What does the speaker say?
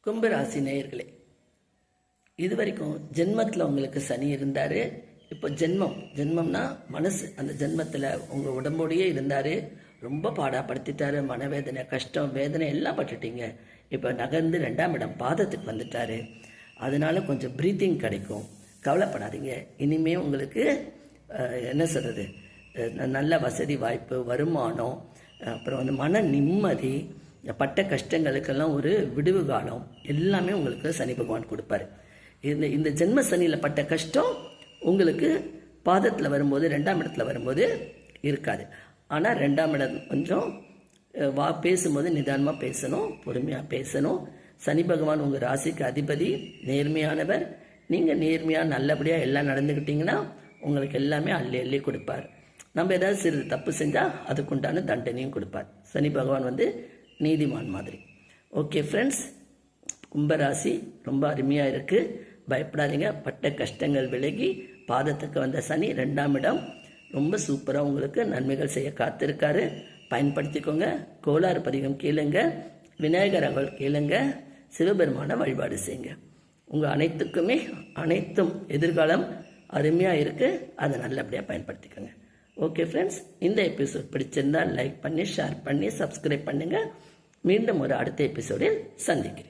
கும்பராசி நேயர்களே, இது வரைக்கும் ஜென்மத்தில் உங்களுக்கு சனி இருந்தார். இப்போ ஜென்மம்னா மனசு. அந்த ஜென்மத்தில் உங்கள் உடம்போடையே இருந்தார். ரொம்ப பாடாப்படுத்திட்டாரு. மனவேதனை, கஷ்டம், வேதனை எல்லாம் பட்டுட்டீங்க. இப்போ நகர்ந்து 2ஆம் இடம் பாதத்துக்கு வந்துட்டாரு. அதனால கொஞ்சம் ப்ரீத்திங் கிடைக்கும். கவலைப்படாதீங்க. இனிமே உங்களுக்கு என்ன சொல்கிறது, நல்ல வசதி வாய்ப்பு, வருமானம், அப்புறம் மன நிம்மதி, பட்ட கஷ்டங்களுக்கெல்லாம் ஒரு விடுவு காலம் எல்லாமே உங்களுக்கு சனி பகவான் கொடுப்பாரு. இந்த ஜென்ம சனியில் பட்ட கஷ்டம் உங்களுக்கு பாதத்தில் வரும்போது, 2ஆம் இடத்துல வரும்போது இருக்காது. ஆனால் 2ஆம் இடம் கொஞ்சம் பேசும்போது நிதானமாக பேசணும், பொறுமையாக பேசணும். சனி பகவான் உங்கள் ராசிக்கு அதிபதி, நேர்மையானவர். நீங்கள் நேர்மையாக நல்லபடியாக எல்லாம் நடந்துக்கிட்டிங்கன்னா உங்களுக்கு எல்லாமே அள்ளி அள்ளி கொடுப்பார். நம்ம ஏதாவது சிறிது தப்பு செஞ்சால் அதுக்குண்டான தண்டனையும் கொடுப்பார். சனி பகவான் நீதிமான் மாதிரி. ஓகே ஃப்ரெண்ட்ஸ், கும்பராசி ரொம்ப அருமையாக இருக்குது. பயப்படாதீங்க. பட்ட கஷ்டங்கள் விலகி பாதத்துக்கு வந்த சனி 2ஆம் இடம் ரொம்ப சூப்பராக உங்களுக்கு நன்மைகள் செய்ய காத்திருக்காரு. பயன்படுத்திக்கோங்க. கோளாறு பதிகம் கேளுங்க, விநாயகர் அகல் கேளுங்க, சிவபெருமான வழிபாடு செய்யுங்க. உங்கள் அனைத்தும் எதிர்காலம் அருமையாக இருக்குது. அதை நல்லபடியாக பயன்படுத்திக்கோங்க. ஓகே ஃப்ரெண்ட்ஸ், இந்த எபிசோட் பிடிச்சிருந்தால் லைக் பண்ணி, ஷேர் பண்ணி, சப்ஸ்கிரைப் பண்ணுங்கள். மீண்டும் ஒரு அடுத்த எபிசோடில் சந்திக்கிறேன்.